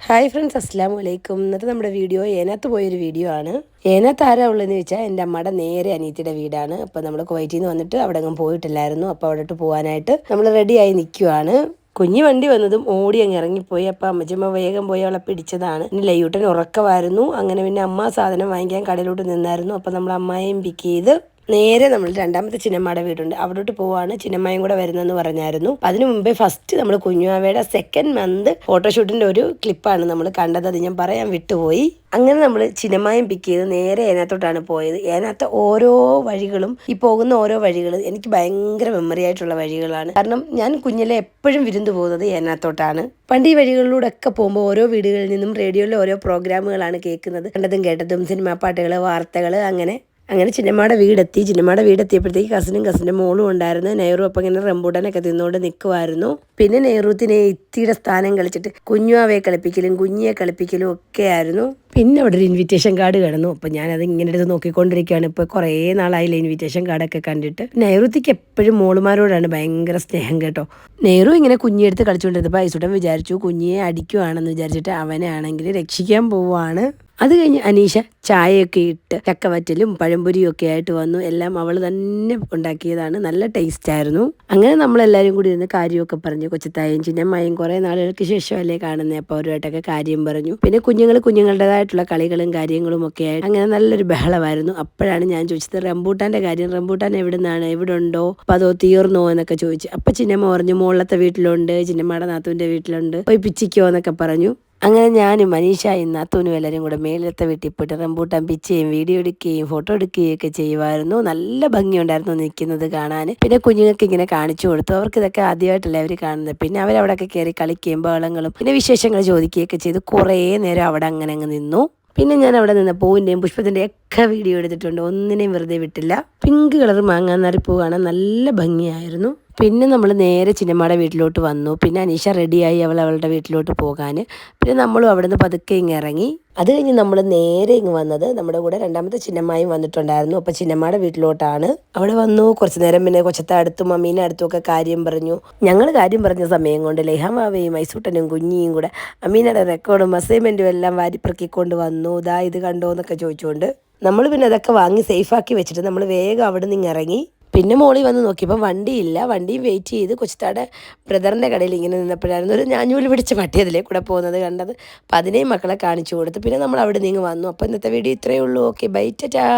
Hi friends, അസ്സലാമു അലൈക്കും. ഇന്നത്തെ നമ്മുടെ വീഡിയോ ഏനത്ത് പോയൊരു വീഡിയോ ആണ്. ഏനത്ത് ആരാ ഉള്ളതെന്ന് ചോദിച്ചാൽ എൻ്റെ അമ്മയുടെ നേരെ അനിയത്തിയുടെ വീടാണ്. അപ്പോൾ നമ്മൾ കുവൈറ്റിൽ നിന്ന് വന്നിട്ട് അവിടെ അങ്ങ് പോയിട്ടില്ലായിരുന്നു. അപ്പോൾ അവിടോട്ട് പോകാനായിട്ട് നമ്മൾ റെഡിയായി നിൽക്കുവാണ്. കുഞ്ഞു വണ്ടി വന്നതും ഓടി അങ്ങ് ഇറങ്ങിപ്പോയി. അപ്പോൾ അമ്മച്ചമ്മ വേഗം പോയി അവളെ പിടിച്ചതാണ്. ഇനി ലയ്യൂട്ടൻ ഉറക്കമായിരുന്നു. അങ്ങനെ പിന്നെ അമ്മ സാധനം വാങ്ങിക്കാൻ കടയിലോട്ട് നിന്നായിരുന്നു. അപ്പോൾ നമ്മൾ അമ്മായിയും പിക്ക് ചെയ്ത് നേരെ നമ്മൾ രണ്ടാമത്തെ ചിന്നമ്മയുടെ വീടുണ്ട് അവിടോട്ട് പോവാണ്. ചിന്നമ്മയും കൂടെ വരുന്നെന്ന് പറഞ്ഞായിരുന്നു. അതിനു മുമ്പേ ഫസ്റ്റ് നമ്മൾ കുഞ്ഞുവാവയുടെ സെക്കൻഡ് മന്ത് ഫോട്ടോഷൂട്ടിൻ്റെ ഒരു ക്ലിപ്പാണ് നമ്മൾ കണ്ടത്. അത് ഞാൻ പറയാൻ വിട്ടുപോയി. അങ്ങനെ നമ്മൾ ചിന്നമ്മയും പിക്ക് ചെയ്ത് നേരെ ഏനത്തോട്ടാണ് പോയത്. ഏനത്തെ ഓരോ വഴികളും, ഈ പോകുന്ന ഓരോ വഴികളും എനിക്ക് ഭയങ്കര മെമ്മറി ആയിട്ടുള്ള വഴികളാണ്. കാരണം ഞാൻ കുഞ്ഞിലെ എപ്പോഴും വിരുന്ന് പോകുന്നത് ഏനത്തോട്ടാണ്. പണ്ട് ഈ വഴികളിലൂടെ ഒക്കെ പോകുമ്പോൾ ഓരോ വീടുകളിൽ നിന്നും റേഡിയോയിലെ ഓരോ പ്രോഗ്രാമുകളാണ് കേൾക്കുന്നത്. കണ്ടതും കേട്ടതും, സിനിമാ പാട്ടുകൾ, വാർത്തകൾ, അങ്ങനെ ചിന്നമ്മയുടെ വീടെത്തി. ചിന്നമ്മയുടെ വീടെത്തിയപ്പോഴത്തേക്ക് കസിൻ്റെ മോളും ഉണ്ടായിരുന്നു. നെഹ്റു അപ്പം ഇങ്ങനെ റംബൂട്ടാനൊക്കെ തിന്നുകൊണ്ട് നിൽക്കുമായിരുന്നു. പിന്നെ നെഹ്റുത്തിനെ ഇത്തിയുടെ സ്ഥാനം കളിച്ചിട്ട് കുഞ്ഞുവാവയെ കളിപ്പിക്കലും കുഞ്ഞിയെ കളിപ്പിക്കലും ഒക്കെ ആയിരുന്നു. പിന്നെ അവിടെ ഒരു ഇൻവിറ്റേഷൻ കാർഡ് കിടന്നു. അപ്പം ഞാനത് ഇങ്ങനെ എടുത്ത് നോക്കിക്കൊണ്ടിരിക്കുകയാണ്. ഇപ്പോൾ കുറേ നാളായില്ല ഇൻവിറ്റേഷൻ കാർഡൊക്കെ കണ്ടിട്ട്. നെഹ്റുത്തിക്ക് എപ്പോഴും മോളുമാരോടാണ് ഭയങ്കര സ്നേഹം കേട്ടോ. നെഹ്റു ഇങ്ങനെ കുഞ്ഞിയെടുത്ത് കളിച്ചുകൊണ്ടിരുന്നപ്പോൾ ഐസുട്ടൻ വിചാരിച്ചു കുഞ്ഞിയെ അടിക്കുവാണെന്ന് വിചാരിച്ചിട്ട് അവനെ ആണെങ്കിൽ രക്ഷിക്കാൻ പോവുകയാണ്. അത് കഴിഞ്ഞ് അനീഷ ചായയൊക്കെ ഇട്ട് ചക്കവറ്റലും പഴംപൊരിയും ഒക്കെ ആയിട്ട് വന്നു. എല്ലാം അവൾ തന്നെ ഉണ്ടാക്കിയതാണ്. നല്ല ടേസ്റ്റ് ആയിരുന്നു. അങ്ങനെ നമ്മളെല്ലാവരും കൂടി ഇരുന്ന് കാര്യമൊക്കെ പറഞ്ഞു. കൊച്ചത്തായും ചിന്നമ്മയും കുറേ നാളുകൾക്ക് ശേഷമല്ലേ കാണുന്നത്. അപ്പോൾ അവരുമായിട്ടൊക്കെ കാര്യം പറഞ്ഞു. പിന്നെ കുഞ്ഞുങ്ങളുടേതായിട്ടുള്ള കളികളും കാര്യങ്ങളും ഒക്കെ ആയിട്ട് അങ്ങനെ നല്ലൊരു ബഹളമായിരുന്നു. അപ്പോഴാണ് ഞാൻ ചോദിച്ചത് റംബൂട്ടാൻ്റെ കാര്യം. റംബൂട്ടാൻ എവിടെ ഉണ്ടോ, അപ്പോൾ അതോ തീർന്നോ എന്നൊക്കെ ചോദിച്ചു. അപ്പം ചിന്നമ്മ പറഞ്ഞു മുകളിലത്തെ വീട്ടിലുണ്ട്, ചിന്നമ്മയുടെ നാത്തൂൻ്റെ വീട്ടിലുണ്ട്, പോയി പിച്ചിക്കോ എന്നൊക്കെ പറഞ്ഞു. അങ്ങനെ ഞാനും മനീഷയും നാത്തൂനും എല്ലാവരും കൂടെ മേലത്തെ വീട്ടിൽ പോയിട്ട് റംബൂട്ടാൻ പിച്ചുകയും വീഡിയോ എടുക്കുകയും ഫോട്ടോ എടുക്കുകയും ഒക്കെ ചെയ്യുമായിരുന്നു. നല്ല ഭംഗിയുണ്ടായിരുന്നു നിൽക്കുന്നത് കാണാൻ. പിന്നെ കുഞ്ഞുങ്ങൾക്ക് ഇങ്ങനെ കാണിച്ചു കൊടുത്തു. അവർക്ക് ഇതൊക്കെ ആദ്യമായിട്ടല്ല അവർ കാണുന്നത്. പിന്നെ അവരവിടെയൊക്കെ കയറി കളിക്കുകയും ബഹളങ്ങളും പിന്നെ വിശേഷങ്ങൾ ചോദിക്കുകയൊക്കെ ചെയ്ത് കുറേ നേരം അവിടെ അങ്ങനെ അങ്ങ് നിന്നു. പിന്നെ ഞാൻ അവിടെ നിന്ന് പൂവിൻ്റെയും പുഷ്പത്തിൻ്റെയും ഒക്കെ വീഡിയോ എടുത്തിട്ടുണ്ട്. ഒന്നിനെയും വെറുതെ വിട്ടില്ല. പിങ്ക് കളർ മാങ്ങാനാറിപ്പൂ കാണാൻ നല്ല ഭംഗിയായിരുന്നു. പിന്നെ നമ്മൾ നേരെ ചിന്നമ്മയുടെ വീട്ടിലോട്ട് വന്നു. പിന്നെ അനീഷ റെഡിയായി അവളുടെ വീട്ടിലോട്ട് പോകാൻ. പിന്നെ നമ്മളും അവിടെ നിന്ന് പതുക്കെ ഇങ്ങ് ഇറങ്ങി. അത് കഴിഞ്ഞ് നമ്മൾ നേരെ ഇങ്ങ് വന്നത് നമ്മുടെ കൂടെ രണ്ടാമത്തെ ചിന്നമ്മയും വന്നിട്ടുണ്ടായിരുന്നു. അപ്പോൾ ചിന്നമ്മയുടെ വീട്ടിലോട്ടാണ്. അവിടെ വന്നു കുറച്ച് നേരം. പിന്നെ കൊച്ചത്തെ അടുത്തും മമ്മീനെ അടുത്തും ഒക്കെ കാര്യം പറഞ്ഞു. ഞങ്ങൾ കാര്യം പറഞ്ഞ സമയം കൊണ്ട് ലെഹമാവയും ഐസൂട്ടനും കുഞ്ഞിയും കൂടെ അമീനയുടെ റെക്കോർഡും അസൈൻമെൻറ്റും എല്ലാം വാരിപ്പെറുക്കിക്കൊണ്ട് വന്നു. ഇതാ ഇത് കണ്ടോ എന്നൊക്കെ ചോദിച്ചുകൊണ്ട് നമ്മൾ പിന്നെ അതൊക്കെ വാങ്ങി സേഫാക്കി വെച്ചിട്ട് നമ്മൾ വേഗം അവിടെ നിന്ന് ഇറങ്ങി. പിന്നെ മോളി വന്ന് നോക്കിയപ്പോൾ വണ്ടിയില്ല. വണ്ടിയും വെയിറ്റ് ചെയ്ത് കൊച്ചത്താടെ ബ്രദറിൻ്റെ കടയിൽ ഇങ്ങനെ നിന്നപ്പോഴായിരുന്നു ഒരു ഞാഞ്ഞൂല് പിടിച്ച പട്ടി അതിലേ കൂടെ പോകുന്നത് കണ്ടത്. അപ്പം അതിനെയും മക്കളെ കാണിച്ചു കൊടുത്തു. പിന്നെ നമ്മൾ അവിടെ നിന്ന് വന്നു. അപ്പോൾ ഇന്നത്തെ വീഡിയോ ഇത്രയേ ഉള്ളൂ. Okay, bye, Tata.